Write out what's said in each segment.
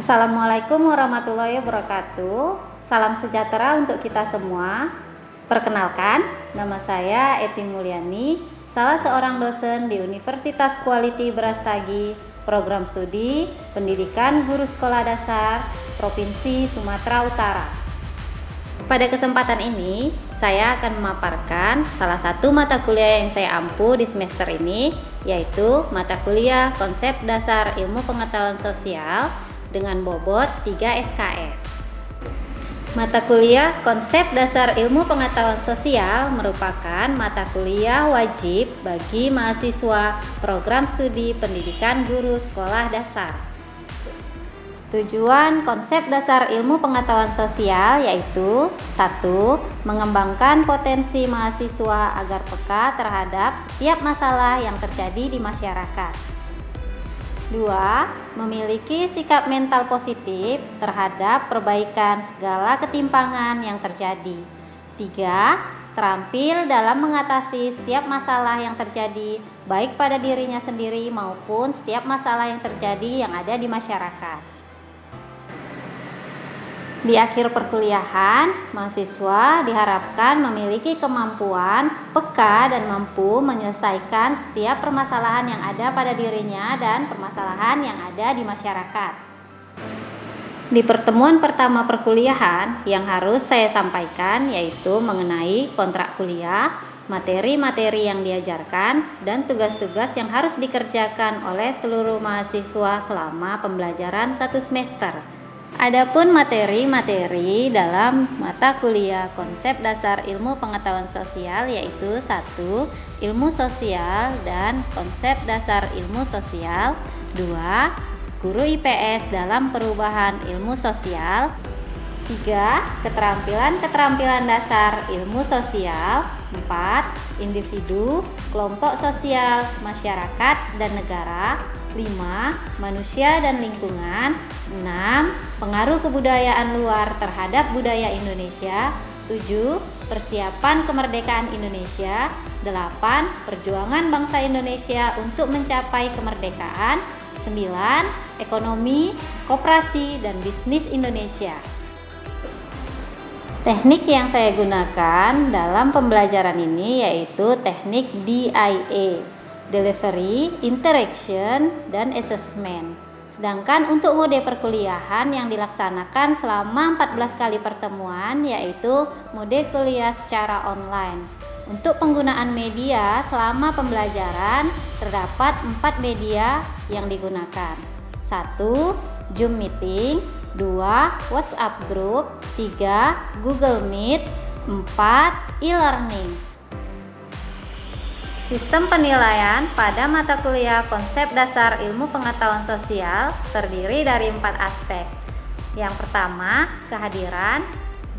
Assalamualaikum warahmatullahi wabarakatuh. Salam sejahtera untuk kita semua. Perkenalkan, nama saya Eti Mulyani, salah seorang dosen di Universitas Quality Brastagi, Program Studi Pendidikan Guru Sekolah Dasar, Provinsi Sumatera Utara. Pada kesempatan ini, saya akan memaparkan salah satu mata kuliah yang saya ampu di semester ini, yaitu mata kuliah Konsep Dasar Ilmu Pengetahuan Sosial dengan bobot 3 SKS. Mata kuliah Konsep Dasar Ilmu Pengetahuan Sosial merupakan mata kuliah wajib bagi mahasiswa Program Studi Pendidikan Guru Sekolah Dasar. Tujuan Konsep Dasar Ilmu Pengetahuan Sosial yaitu 1. Mengembangkan potensi mahasiswa agar peka terhadap setiap masalah yang terjadi di masyarakat. 2. Memiliki sikap mental positif terhadap perbaikan segala ketimpangan yang terjadi. 3. Terampil dalam mengatasi setiap masalah yang terjadi, baik pada dirinya sendiri maupun setiap masalah yang terjadi yang ada di masyarakat. Di akhir perkuliahan, mahasiswa diharapkan memiliki kemampuan peka dan mampu menyelesaikan setiap permasalahan yang ada pada dirinya dan permasalahan yang ada di masyarakat. Di pertemuan pertama perkuliahan yang harus saya sampaikan yaitu mengenai kontrak kuliah, materi-materi yang diajarkan, dan tugas-tugas yang harus dikerjakan oleh seluruh mahasiswa selama pembelajaran 1 semester. Adapun materi-materi dalam mata kuliah Konsep Dasar Ilmu Pengetahuan Sosial yaitu 1. Ilmu Sosial dan Konsep Dasar Ilmu Sosial. 2. Guru IPS dalam perubahan ilmu sosial. 3. Keterampilan-keterampilan dasar ilmu sosial. 4. Individu, kelompok sosial, masyarakat, dan negara. 5. Manusia dan lingkungan. 6. Pengaruh kebudayaan luar terhadap budaya Indonesia. 7. Persiapan kemerdekaan Indonesia. 8. Perjuangan bangsa Indonesia untuk mencapai kemerdekaan. 9. Ekonomi, koperasi, dan bisnis Indonesia. Teknik yang saya gunakan dalam pembelajaran ini yaitu teknik DIA, Delivery, Interaction, dan Assessment. Sedangkan untuk mode perkuliahan yang dilaksanakan selama 14 kali pertemuan yaitu mode kuliah secara online. Untuk penggunaan media selama pembelajaran terdapat 4 media yang digunakan. 1. Zoom Meeting. 2. WhatsApp Group. 3. Google Meet. 4. E-Learning. Sistem penilaian pada mata kuliah Konsep Dasar Ilmu Pengetahuan Sosial terdiri dari 4 aspek. Yang pertama, kehadiran.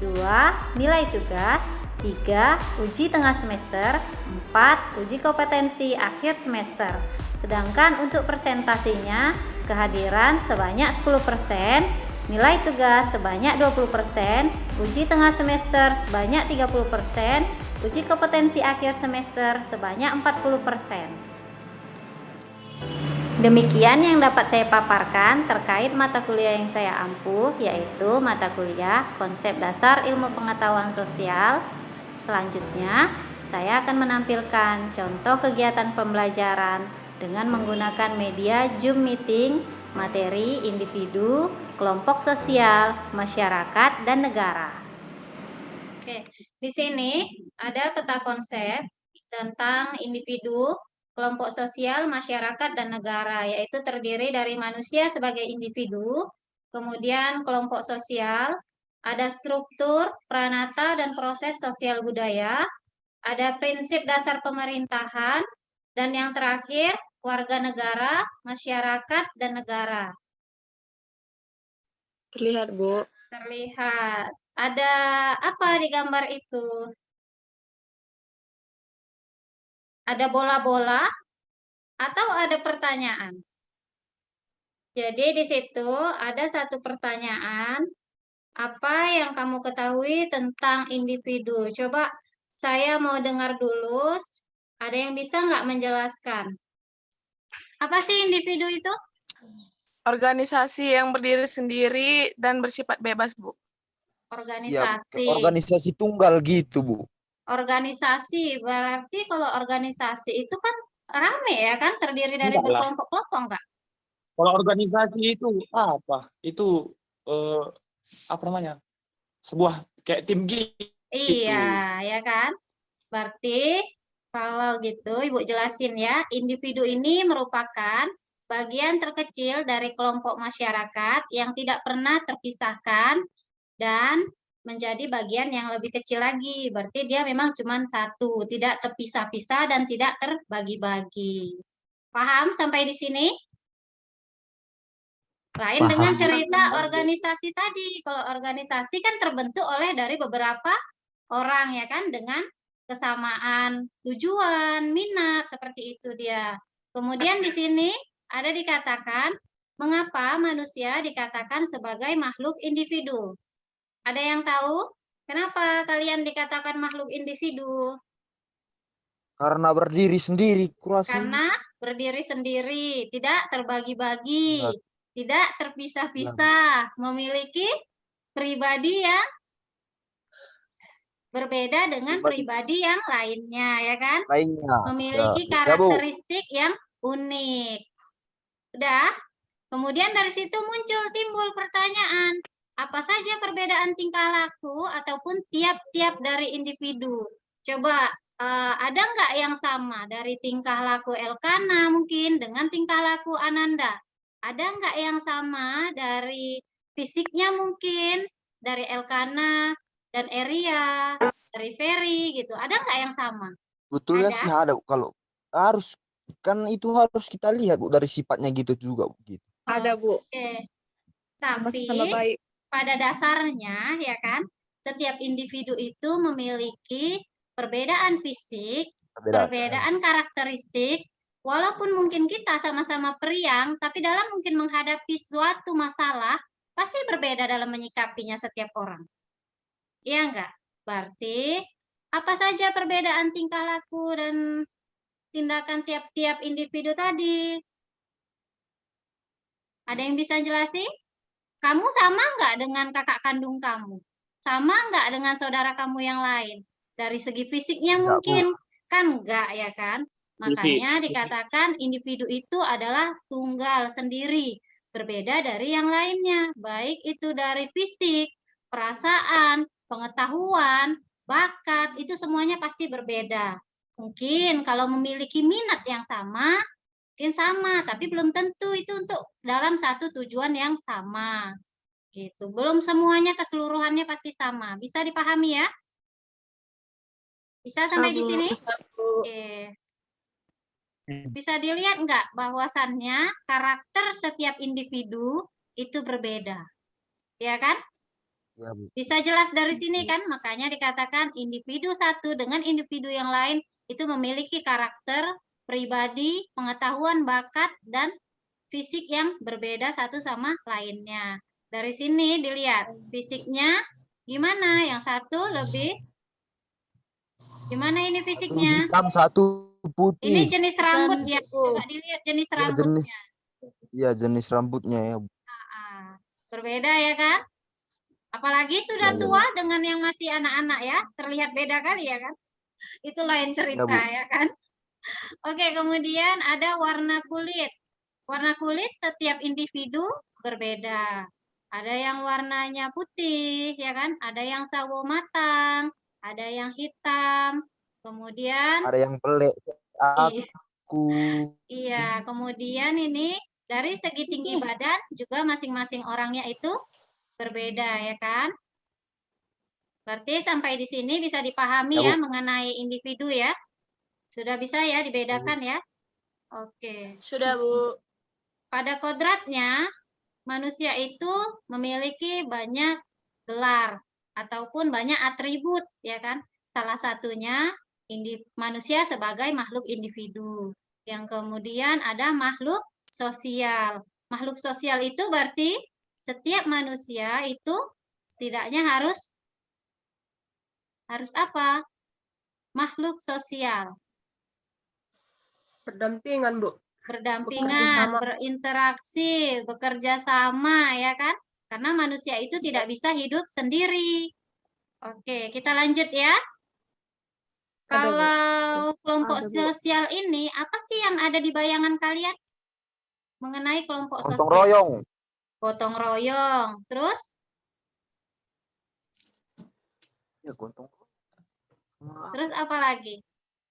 2. Nilai tugas. 3. Uji tengah semester. 4. Uji kompetensi akhir semester. Sedangkan untuk persentasinya, kehadiran sebanyak 10%, nilai tugas sebanyak 20%, uji tengah semester sebanyak 30%, uji kompetensi akhir semester sebanyak 40%. Demikian yang dapat saya paparkan terkait mata kuliah yang saya ampuh, yaitu mata kuliah Konsep Dasar Ilmu Pengetahuan Sosial. Selanjutnya, saya akan menampilkan contoh kegiatan pembelajaran dengan menggunakan media Zoom Meeting, materi individu, kelompok sosial, masyarakat, dan negara. Oke, di sini ada peta konsep tentang individu, kelompok sosial, masyarakat, dan negara, yaitu terdiri dari manusia sebagai individu, kemudian kelompok sosial, ada struktur, pranata, dan proses sosial budaya, ada prinsip dasar pemerintahan, dan yang terakhir, warga negara, masyarakat, dan negara. Terlihat, Bu. Terlihat. Ada apa di gambar itu? Ada bola-bola atau ada pertanyaan? Jadi di situ ada satu pertanyaan. Apa yang kamu ketahui tentang individu? Coba saya mau dengar dulu. Ada yang bisa nggak menjelaskan? Apa sih individu itu? Organisasi yang berdiri sendiri dan bersifat bebas, Bu. Ya, Organisasi. organisasi tunggal gitu, Bu. Organisasi berarti kalau organisasi itu kan rame ya kan, terdiri dari Enggak lah. berkelompok-kelompok enggak? Kalau organisasi itu apa? Itu apa namanya? Sebuah kayak tim gitu. Iya, ya kan? Berarti kalau gitu Ibu jelasin ya, individu ini merupakan bagian terkecil dari kelompok masyarakat yang tidak pernah terpisahkan dan menjadi bagian yang lebih kecil lagi. Berarti dia memang cuma satu, tidak terpisah-pisah dan tidak terbagi-bagi. Paham sampai di sini? Lain Paham. dengan cerita organisasi tadi. Kalau organisasi kan terbentuk oleh dari beberapa orang ya kan, dengan kesamaan tujuan, minat, seperti itu dia. Kemudian di sini ada dikatakan mengapa manusia dikatakan sebagai makhluk individu. Ada yang tahu kenapa kalian dikatakan makhluk individu? Karena berdiri sendiri, kurasa Karena berdiri sendiri, tidak terbagi-bagi, Ya. tidak terpisah-pisah, memiliki pribadi yang berbeda dengan pribadi yang lainnya, ya kan? lainnya. Memiliki Ya, Bu. karakteristik yang unik. Udah? Kemudian dari situ timbul pertanyaan, apa saja perbedaan tingkah laku ataupun tiap-tiap dari individu? Coba ada nggak yang sama dari tingkah laku Elkana mungkin dengan tingkah laku Ananda? Ada nggak yang sama dari fisiknya mungkin dari Elkana dan Eria, dari Ferry gitu? Ada nggak yang sama? Betulnya Ada? sih ada, kalau harus kan itu harus kita lihat, Bu, dari sifatnya gitu juga, Bu, gitu. Ada, Bu. Oke. Tapi Sama-sama baik. pada dasarnya ya kan, setiap individu itu memiliki perbedaan fisik, perbedaan karakteristik, walaupun mungkin kita sama-sama periang, tapi dalam mungkin menghadapi suatu masalah, pasti berbeda dalam menyikapinya setiap orang. Iya enggak? Berarti, apa saja perbedaan tingkah laku dan tindakan tiap-tiap individu tadi? Ada yang bisa jelasin? Kamu sama nggak dengan kakak kandung kamu? Sama nggak dengan saudara kamu yang lain? Dari segi fisiknya Enggak, Bu. mungkin kan enggak ya kan? Makanya dikatakan individu itu adalah tunggal sendiri, berbeda dari yang lainnya, baik itu dari fisik, perasaan, pengetahuan, bakat, itu semuanya pasti berbeda. Mungkin kalau memiliki minat yang sama, mungkin sama, tapi belum tentu itu untuk dalam satu tujuan yang sama. Gitu. Belum semuanya keseluruhannya pasti sama. Bisa dipahami ya? Bisa sampai di sini? Oke. Bisa dilihat enggak bahwasannya karakter setiap individu itu berbeda. Ya kan? Ya, Bu. Bisa jelas dari sini kan? Makanya dikatakan individu satu dengan individu yang lain itu memiliki karakter, pribadi, pengetahuan, bakat, dan fisik yang berbeda satu sama lainnya. Dari sini dilihat fisiknya gimana? Yang satu lebih gimana ini Satu fisiknya? hitam, satu Ini putih. jenis rambut ya. Coba dilihat jenis Ya, jenis, rambutnya. ya, jenis rambutnya ya, Bu. Berbeda ya kan? Apalagi sudah Ya, tua dengan yang masih anak-anak ya, terlihat beda kali ya kan? Itu lain cerita Bu. ya kan? Oke, kemudian ada warna kulit. Warna kulit setiap individu berbeda. Ada yang warnanya putih, ya kan? Ada yang sawo matang, ada yang hitam. Kemudian, Ada yang pelek aku. iya, kemudian ini dari segi tinggi badan juga masing-masing orangnya itu berbeda, ya kan? Berarti sampai di sini bisa dipahami Ya, ya Bu. mengenai individu ya. Sudah bisa ya dibedakan ya? Oke. Sudah, Bu. Pada kodratnya, manusia itu memiliki banyak gelar ataupun banyak atribut, ya kan? Salah satunya manusia sebagai makhluk individu. Yang kemudian ada makhluk sosial. Makhluk sosial itu berarti setiap manusia itu setidaknya harus apa? Makhluk sosial. Berdampingan, Bu. berdampingan, sama. berinteraksi, bekerja sama, ya kan? Karena manusia itu tidak bisa hidup sendiri. Oke, kita lanjut ya. Kalau kelompok Ada, Bu. sosial ini, apa sih yang ada di bayangan kalian mengenai kelompok Gotong sosial? royong. Gotong royong. Terus? Ya, gotong. Terus apa lagi?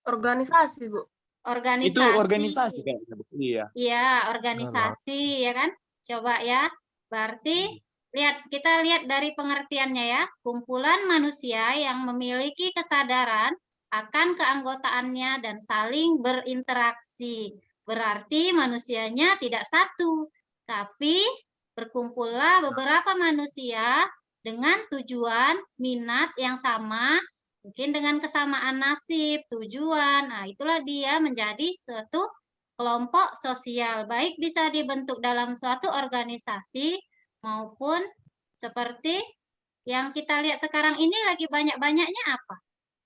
Organisasi, Bu. Organisasi. Itu organisasi kayaknya, Bu. Iya. Iya, organisasi, ya kan? Coba ya. Berarti kita lihat dari pengertiannya ya. Kumpulan manusia yang memiliki kesadaran akan keanggotaannya dan saling berinteraksi. Berarti manusianya tidak satu, tapi berkumpullah beberapa manusia dengan tujuan, minat yang sama, mungkin dengan kesamaan nasib, tujuan. Nah, itulah dia menjadi suatu kelompok sosial. Baik bisa dibentuk dalam suatu organisasi maupun seperti yang kita lihat sekarang ini lagi banyak-banyaknya apa?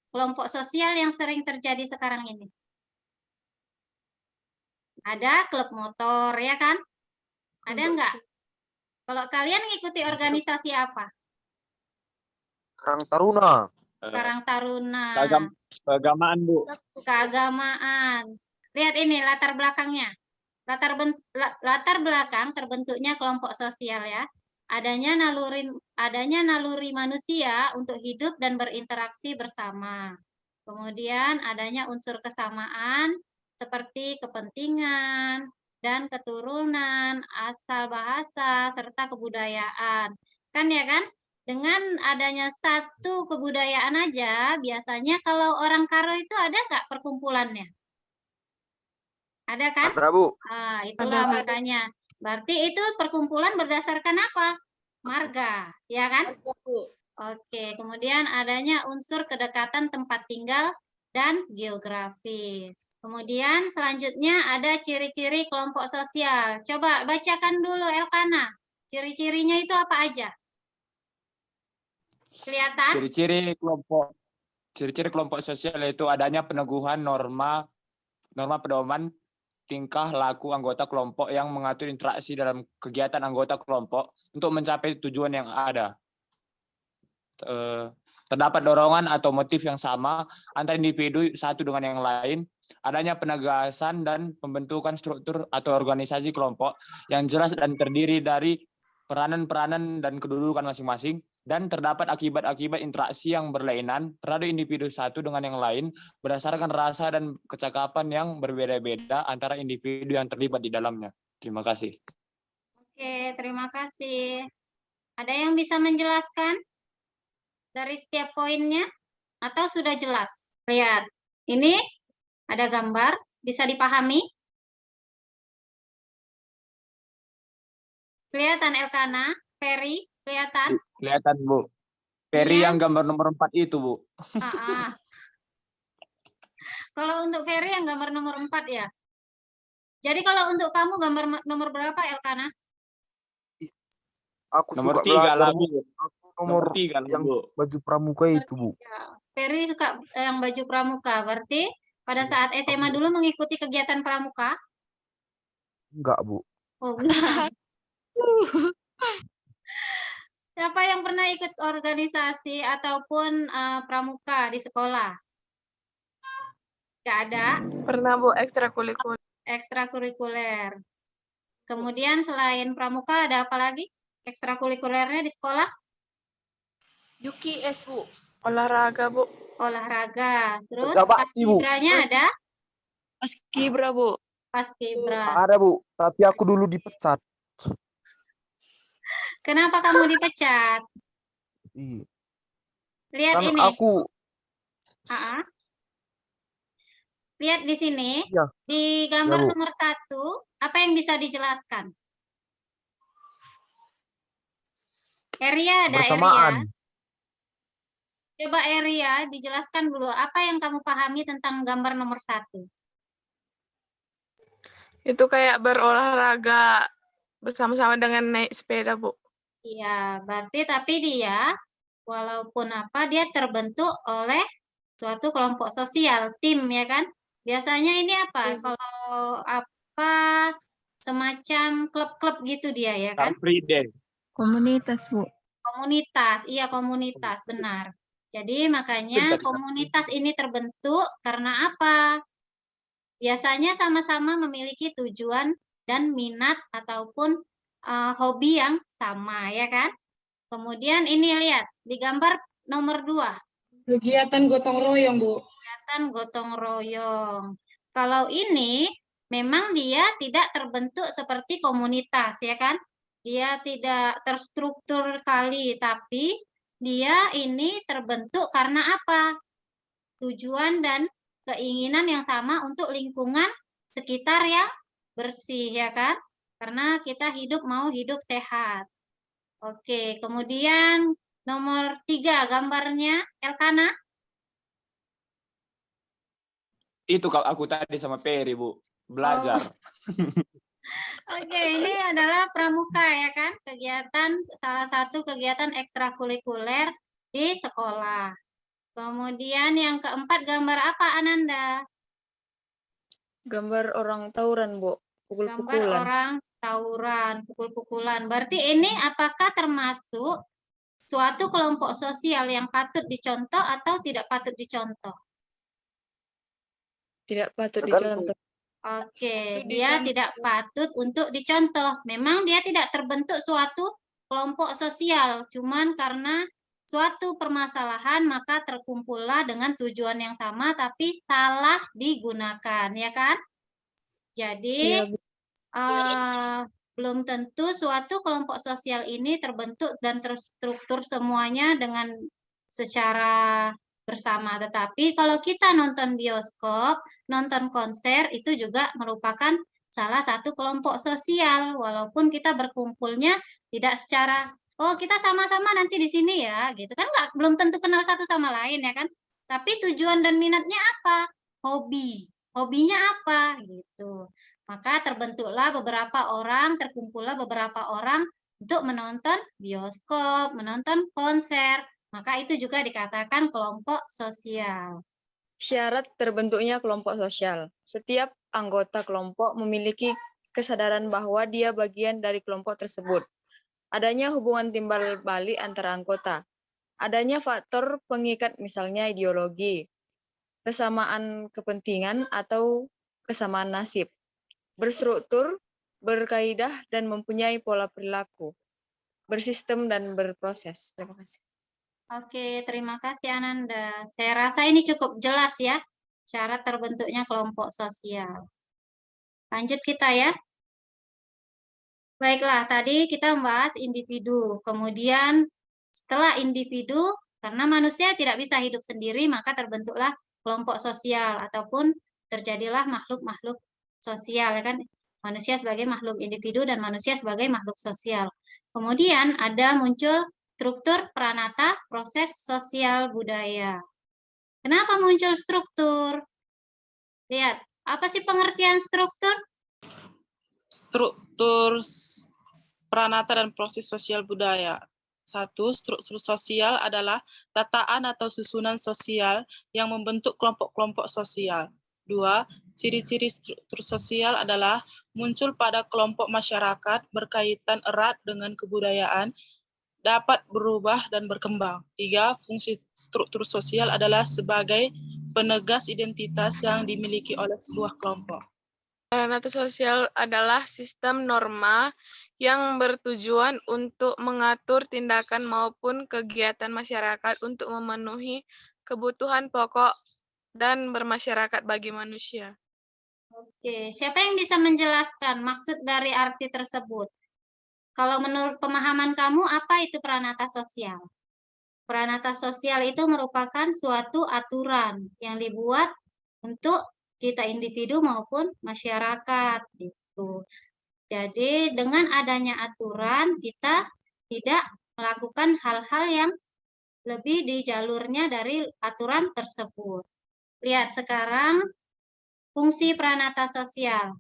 Kelompok sosial yang sering terjadi sekarang ini. Ada klub motor, ya kan? Ada enggak? Kalau kalian ngikuti organisasi apa? Karang Taruna. Karang Taruna. Keagamaan, Bu. Keagamaan. Lihat ini latar belakangnya. Latar belakang terbentuknya kelompok sosial ya. Adanya naluri manusia untuk hidup dan berinteraksi bersama. Kemudian adanya unsur kesamaan seperti kepentingan dan keturunan, asal bahasa, serta kebudayaan. Kan ya kan? Dengan adanya satu kebudayaan aja, biasanya kalau orang Karo itu ada nggak perkumpulannya? Ada kan? Ada, Bu. Ah, itulah Ada, Bu. makanya. Berarti itu perkumpulan berdasarkan apa? Marga, ya kan? Oke, kemudian adanya unsur kedekatan tempat tinggal dan geografis. Kemudian selanjutnya ada ciri-ciri kelompok sosial. Coba bacakan dulu Elkana. Ciri-cirinya itu apa aja? Kelihatan? Ciri-ciri kelompok sosial itu adanya peneguhan norma pedoman tingkah laku anggota kelompok yang mengatur interaksi dalam kegiatan anggota kelompok untuk mencapai tujuan yang ada. Terdapat dorongan atau motif yang sama antara individu satu dengan yang lain, adanya penegasan dan pembentukan struktur atau organisasi kelompok yang jelas dan terdiri dari peranan-peranan dan kedudukan masing-masing, dan terdapat akibat-akibat interaksi yang berlainan terhadap individu satu dengan yang lain berdasarkan rasa dan kecakapan yang berbeda-beda antara individu yang terlibat di dalamnya. Terima kasih. Oke, terima kasih. Ada yang bisa menjelaskan dari setiap poinnya? Atau sudah jelas? Lihat, ini ada gambar, bisa dipahami? Kelihatan Elkana, Ferry, kelihatan? Kelihatan, Bu. Ferry Iya. yang gambar nomor 4 itu, Bu. Kalau untuk Ferry yang gambar nomor 4 ya. Jadi kalau untuk kamu gambar nomor berapa Elkana? Aku Nomor suka 3 belajar, lah, Bu. Bu. Aku nomor 3 lah, yang Bu. baju pramuka itu, Bu. Ferry suka yang baju pramuka. Berarti pada saat SMA dulu mengikuti kegiatan pramuka? Enggak, Bu. Oh, enggak. Siapa yang pernah ikut organisasi ataupun pramuka di sekolah? Enggak ada? Pernah, Bu, ekstrakurikuler. Ekstrakurikuler. Kemudian selain pramuka ada apa lagi? Ekstrakurikulernya di sekolah? Yuki S, Bu. Olahraga, Bu. Olahraga. Terus Sabakti, Bu. paskibranya ada? Paskibra, Bu. Paskibra. Ada, Bu. Tapi aku dulu dipecat. Kenapa kamu dipecat? Iya. Lihat Kan ini. aku Lihat di sini. Iya. Di gambar Ya, Bu. nomor 1, apa yang bisa dijelaskan? Area ada Bersamaan. area. Coba area dijelaskan dulu. Apa yang kamu pahami tentang gambar nomor 1? Itu kayak berolahraga bersama-sama dengan naik sepeda, Bu. Iya, berarti tapi dia walaupun dia terbentuk oleh suatu kelompok sosial, tim ya kan? Biasanya ini apa? Kalau semacam klub-klub gitu dia ya Car kan? Free Day. Komunitas, Bu. Komunitas, iya komunitas, benar. Jadi makanya Tadi. komunitas ini terbentuk karena apa? Biasanya sama-sama memiliki tujuan dan minat ataupun hobi yang sama ya kan? Kemudian ini lihat di gambar nomor 2. Kegiatan gotong royong, Bu. Kegiatan gotong royong. Kalau ini memang dia tidak terbentuk seperti komunitas ya kan? Dia tidak terstruktur kali, tapi dia ini terbentuk karena apa? Tujuan dan keinginan yang sama untuk lingkungan sekitar yang bersih ya kan? Karena kita mau hidup sehat. Oke, kemudian nomor 3 gambarnya Elkana. Itu kalau aku tadi sama Peri, Bu. Belajar. Oke, ini adalah pramuka ya kan? Salah satu kegiatan ekstrakurikuler di sekolah. Kemudian yang keempat gambar apa Ananda? Gambar orang tawuran, Bu. Gambar Pukul-pukulan. orang tawuran, pukul-pukulan. Berarti ini apakah termasuk suatu kelompok sosial yang patut dicontoh atau tidak patut dicontoh? Tidak patut Tergantung. dicontoh. Oke, dia tidak patut untuk dicontoh. Memang dia tidak terbentuk suatu kelompok sosial, cuman karena suatu permasalahan maka terkumpullah dengan tujuan yang sama tapi salah digunakan, ya kan? Jadi Iya, Bu. belum tentu suatu kelompok sosial ini terbentuk dan terstruktur semuanya dengan secara bersama. Tetapi kalau kita nonton bioskop, nonton konser, itu juga merupakan salah satu kelompok sosial. Walaupun kita berkumpulnya tidak secara, oh kita sama-sama nanti di sini ya, gitu kan belum tentu kenal satu sama lain ya kan. Tapi tujuan dan minatnya apa? Hobi. Hobinya apa? Gitu. Maka terkumpullah beberapa orang untuk menonton bioskop, menonton konser. Maka itu juga dikatakan kelompok sosial. Syarat terbentuknya kelompok sosial. Setiap anggota kelompok memiliki kesadaran bahwa dia bagian dari kelompok tersebut. Adanya hubungan timbal balik antara anggota. Adanya faktor pengikat misalnya ideologi, kesamaan kepentingan atau kesamaan nasib. Berstruktur, berkaidah dan mempunyai pola perilaku. Bersistem dan berproses. Terima kasih. Oke, terima kasih Ananda. Saya rasa ini cukup jelas ya, syarat terbentuknya kelompok sosial. Lanjut kita ya. Baiklah, tadi kita membahas individu. Kemudian setelah individu, karena manusia tidak bisa hidup sendiri, maka terbentuklah kelompok sosial ataupun terjadilah makhluk-makhluk sosial, ya kan? Manusia sebagai makhluk individu dan manusia sebagai makhluk sosial. Kemudian ada muncul struktur pranata proses sosial budaya. Kenapa muncul struktur? Lihat, apa sih pengertian struktur? Struktur pranata dan proses sosial budaya. 1. Struktur sosial adalah tataan atau susunan sosial yang membentuk kelompok-kelompok sosial. 2. Ciri-ciri struktur sosial adalah muncul pada kelompok masyarakat berkaitan erat dengan kebudayaan, dapat berubah dan berkembang. 3. Fungsi struktur sosial adalah sebagai penegas identitas yang dimiliki oleh sebuah kelompok. Pranata sosial adalah sistem norma yang bertujuan untuk mengatur tindakan maupun kegiatan masyarakat untuk memenuhi kebutuhan pokok dan bermasyarakat bagi manusia. Oke, siapa yang bisa menjelaskan maksud dari arti tersebut? Kalau menurut pemahaman kamu, apa itu pranata sosial? Pranata sosial itu merupakan suatu aturan yang dibuat untuk kita individu maupun masyarakat gitu. Jadi dengan adanya aturan kita tidak melakukan hal-hal yang lebih di jalurnya dari aturan tersebut. Lihat sekarang fungsi pranata sosial.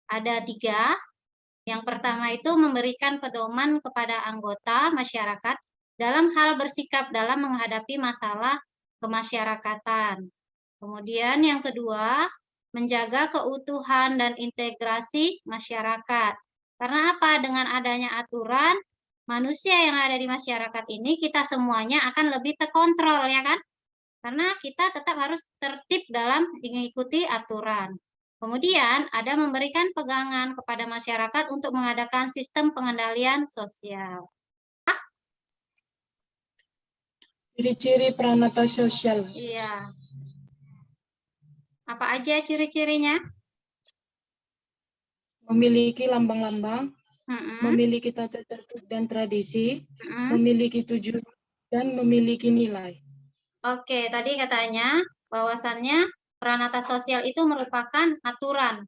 Ada 3. Yang pertama itu memberikan pedoman kepada anggota masyarakat dalam hal bersikap dalam menghadapi masalah kemasyarakatan. Kemudian yang kedua, menjaga keutuhan dan integrasi masyarakat. Karena apa? Dengan adanya aturan, manusia yang ada di masyarakat ini kita semuanya akan lebih terkontrol, ya kan? Karena kita tetap harus tertib dalam mengikuti aturan. Kemudian ada memberikan pegangan kepada masyarakat untuk mengadakan sistem pengendalian sosial. Ciri-ciri peranata sosial. Iya. Apa aja ciri-cirinya? Memiliki lambang-lambang, Mm-mm, memiliki tata tertib dan tradisi, mm-mm. memiliki tujuan, dan memiliki nilai. Oke, tadi katanya bahwasannya peranata sosial itu merupakan aturan,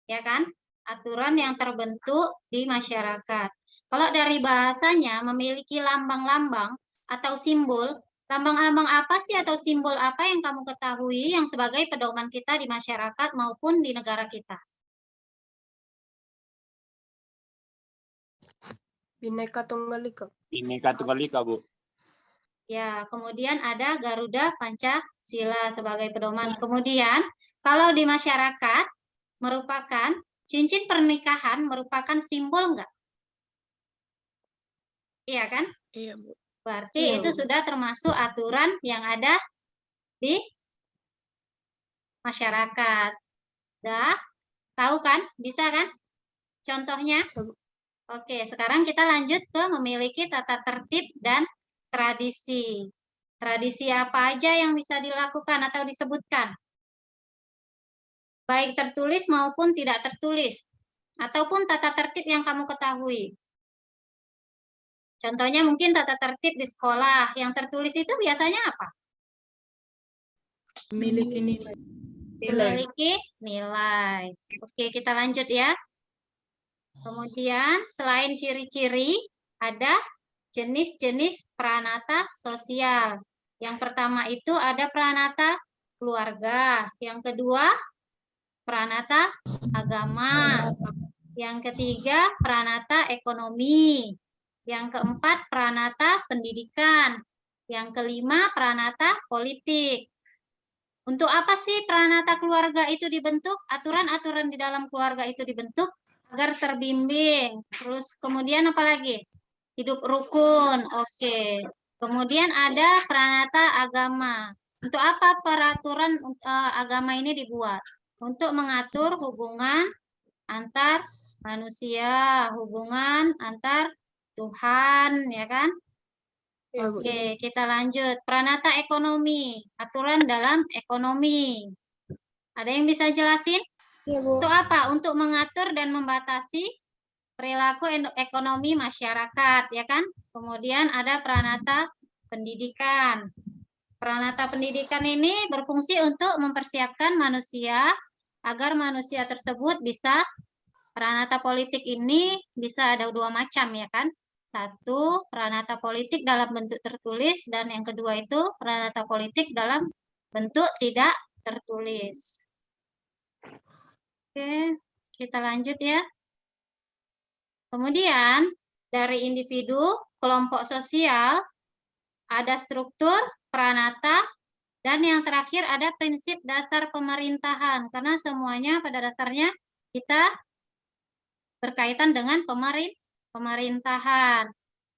ya kan? Aturan yang terbentuk di masyarakat. Kalau dari bahasanya memiliki lambang-lambang atau simbol, lambang-lambang apa sih atau simbol apa yang kamu ketahui yang sebagai pedoman kita di masyarakat maupun di negara kita? Bhinneka Tunggal Ika. Bhinneka Tunggal Ika, Bu. Ya, kemudian ada Garuda Pancasila sebagai pedoman. Kemudian, kalau di masyarakat merupakan cincin pernikahan merupakan simbol enggak? Iya kan? Iya, Bu. Berarti Iya, itu Bu. sudah termasuk aturan yang ada di masyarakat. Dah, tahu kan? Bisa kan? Contohnya? Oke, sekarang kita lanjut ke memiliki tata tertib dan tradisi. Tradisi apa aja yang bisa dilakukan atau disebutkan? Baik tertulis maupun tidak tertulis. Ataupun tata tertib yang kamu ketahui. Contohnya mungkin tata tertib di sekolah. Yang tertulis itu biasanya apa? Memiliki nilai. Memiliki nilai. Oke, kita lanjut ya. Kemudian selain ciri-ciri, ada jenis-jenis peranata sosial. Yang pertama itu ada peranata keluarga. Yang kedua, peranata agama. Yang ketiga, peranata ekonomi. Yang keempat, peranata pendidikan. Yang kelima, peranata politik. Untuk apa sih peranata keluarga itu dibentuk? Aturan-aturan di dalam keluarga itu dibentuk agar terbimbing. Terus kemudian apa lagi? Hidup rukun. Oke. Kemudian ada peranata agama. Untuk apa peraturan agama ini dibuat? Untuk mengatur hubungan antar manusia, hubungan antar Tuhan, ya kan? Oke, kita lanjut. Peranata ekonomi, aturan dalam ekonomi. Ada yang bisa jelasin? Iya, Bu. Untuk apa? Untuk mengatur dan membatasi perilaku ekonomi masyarakat, ya kan? Kemudian ada peranata pendidikan. Peranata pendidikan ini berfungsi untuk mempersiapkan manusia agar manusia tersebut bisa, peranata politik ini bisa ada dua macam, ya kan? Satu, peranata politik dalam bentuk tertulis, dan yang kedua itu peranata politik dalam bentuk tidak tertulis. Oke, kita lanjut ya. Kemudian, dari individu, kelompok sosial, ada struktur, peranata, dan yang terakhir ada prinsip dasar pemerintahan. Karena semuanya pada dasarnya kita berkaitan dengan pemerintahan.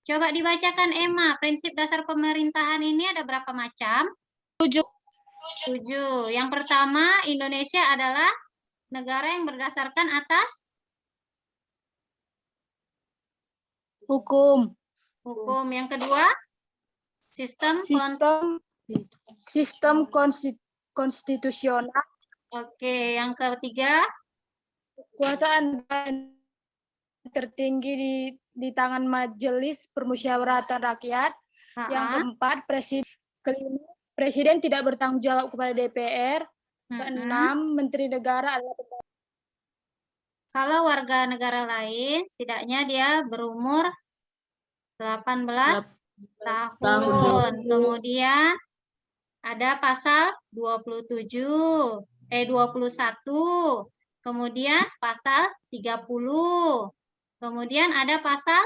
Coba dibacakan Emma, prinsip dasar pemerintahan ini ada berapa macam? 7. Yang pertama, Indonesia adalah negara yang berdasarkan atas Hukum. Yang kedua, Sistem konstitusional. Oke, yang ketiga, Kekuasaan tertinggi di tangan Majelis Permusyawaratan Rakyat. Yang keempat, presiden tidak bertanggung jawab kepada DPR. Keenam, menteri negara adalah kalau warga negara lain, setidaknya dia berumur 18 tahun. Kemudian ada pasal 21. Kemudian pasal 30. Kemudian ada pasal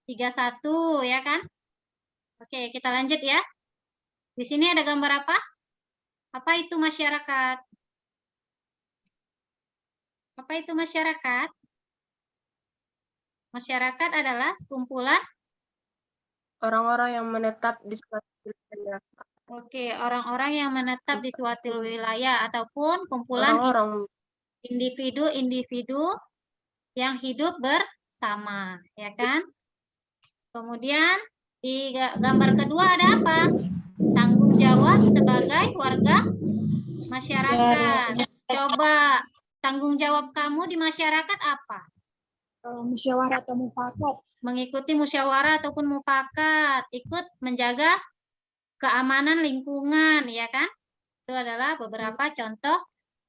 31, ya kan? Oke, kita lanjut ya. Di sini ada gambar apa? Apa itu masyarakat? Apa itu masyarakat? Masyarakat adalah sekumpulan. Orang-orang yang menetap di suatu wilayah. Oke, orang-orang yang menetap di suatu wilayah ataupun kumpulan Orang-orang individu-individu yang hidup bersama, ya kan? Kemudian di gambar kedua ada apa? Tanggung jawab sebagai warga masyarakat. Coba tanggung jawab kamu di masyarakat apa? Musyawarah atau mufakat. Mengikuti musyawarah ataupun mufakat, ikut menjaga keamanan lingkungan, ya kan? Itu adalah beberapa contoh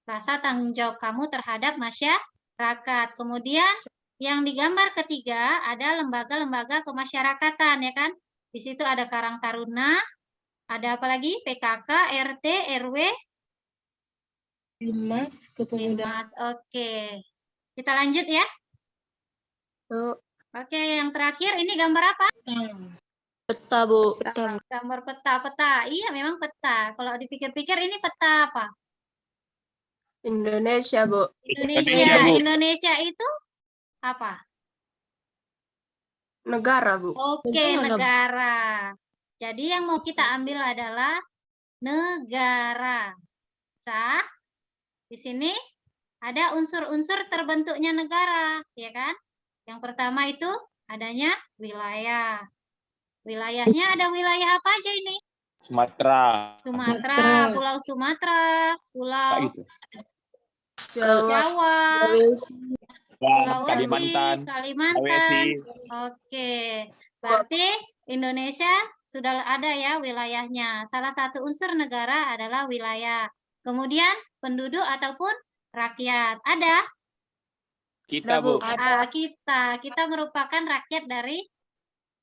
rasa tanggung jawab kamu terhadap masyarakat. Kemudian yang digambar ketiga ada lembaga-lembaga kemasyarakatan, ya kan? Di situ ada Karang Taruna, ada apa lagi? PKK, RT, RW, Bimas, Bimas. Oke. Kita lanjut ya. Oke, yang terakhir ini gambar apa? peta, Bu. Gambar peta. Iya, memang peta. Kalau dipikir-pikir ini peta apa? Indonesia, Bu. Indonesia. Bu. Indonesia itu apa? Negara, Bu. Oke, negara. Jadi yang mau kita ambil adalah negara. Sah? Di sini ada unsur-unsur terbentuknya negara, ya kan? Yang pertama itu adanya wilayah. Wilayahnya ada wilayah apa aja ini? Sumatera. Sumatera, Pulau Sumatera, Pulau Gitu. Jawa, Sulawesi, Kalimantan. Kalimantan. Oke, berarti Indonesia sudah ada ya wilayahnya. Salah satu unsur negara adalah wilayah. Kemudian penduduk ataupun rakyat. Ada? Kita, Bu. Kita merupakan rakyat dari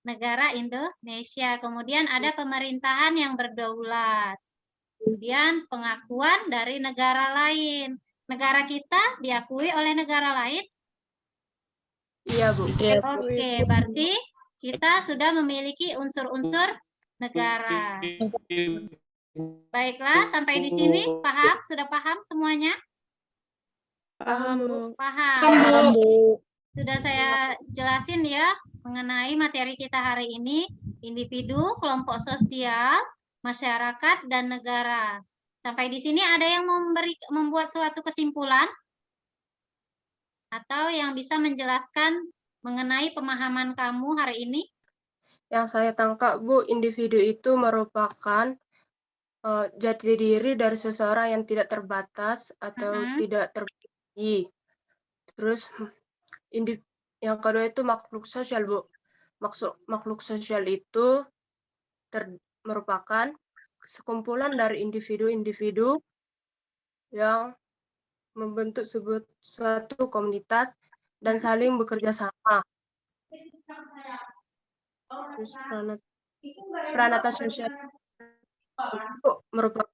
negara Indonesia. Kemudian ada pemerintahan yang berdaulat. Kemudian pengakuan dari negara lain. Negara kita diakui oleh negara lain? Iya, Bu. Oke, berarti kita sudah memiliki unsur-unsur negara. Baiklah, sampai di sini paham? Sudah paham semuanya? Paham. Paham. Sudah saya jelasin ya mengenai materi kita hari ini, individu, kelompok sosial, masyarakat, dan negara. Sampai di sini ada yang membuat suatu kesimpulan? Atau yang bisa menjelaskan mengenai pemahaman kamu hari ini? Yang saya tangkap, Bu, individu itu merupakan jati diri dari seseorang yang tidak terbatas atau tidak terbagi. Terus yang kedua itu makhluk sosial, Bu. Makhluk sosial itu merupakan sekumpulan dari individu-individu yang membentuk suatu komunitas dan saling bekerja sama. Terus peranata sosial itu merupakan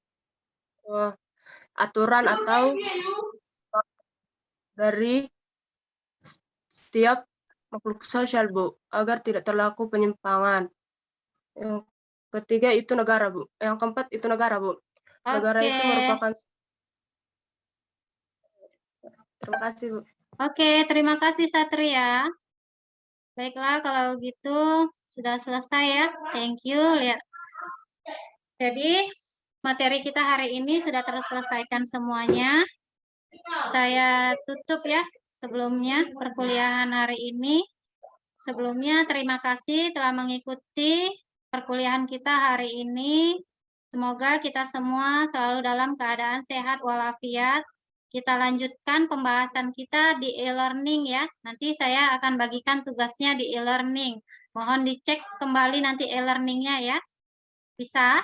aturan atau dari setiap makhluk sosial, Bu, agar tidak terlaku penyimpangan. Yang ketiga itu negara, Bu. Yang keempat itu negara, Bu. Negara itu merupakan. Terima kasih, Bu. Oke, terima kasih Satria. Baiklah, kalau gitu sudah selesai ya. Thank you. Lihat. Jadi, materi kita hari ini sudah terselesaikan semuanya. Saya tutup ya sebelumnya perkuliahan hari ini. Sebelumnya, terima kasih telah mengikuti perkuliahan kita hari ini. Semoga kita semua selalu dalam keadaan sehat walafiat. Kita lanjutkan pembahasan kita di e-learning ya. Nanti saya akan bagikan tugasnya di e-learning. Mohon dicek kembali nanti e-learningnya ya. Bisa?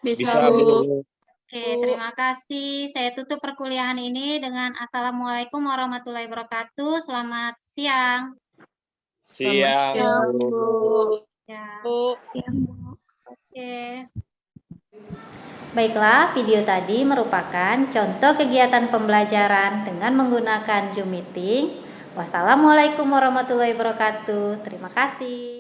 Bisa, Bu. Oke, terima kasih. Saya tutup perkuliahan ini dengan Assalamualaikum warahmatullahi wabarakatuh. Selamat siang. Siang, Bu. Ya. Bu. Oke. Baiklah, video tadi merupakan contoh kegiatan pembelajaran dengan menggunakan Zoom Meeting. Wassalamualaikum warahmatullahi wabarakatuh. Terima kasih.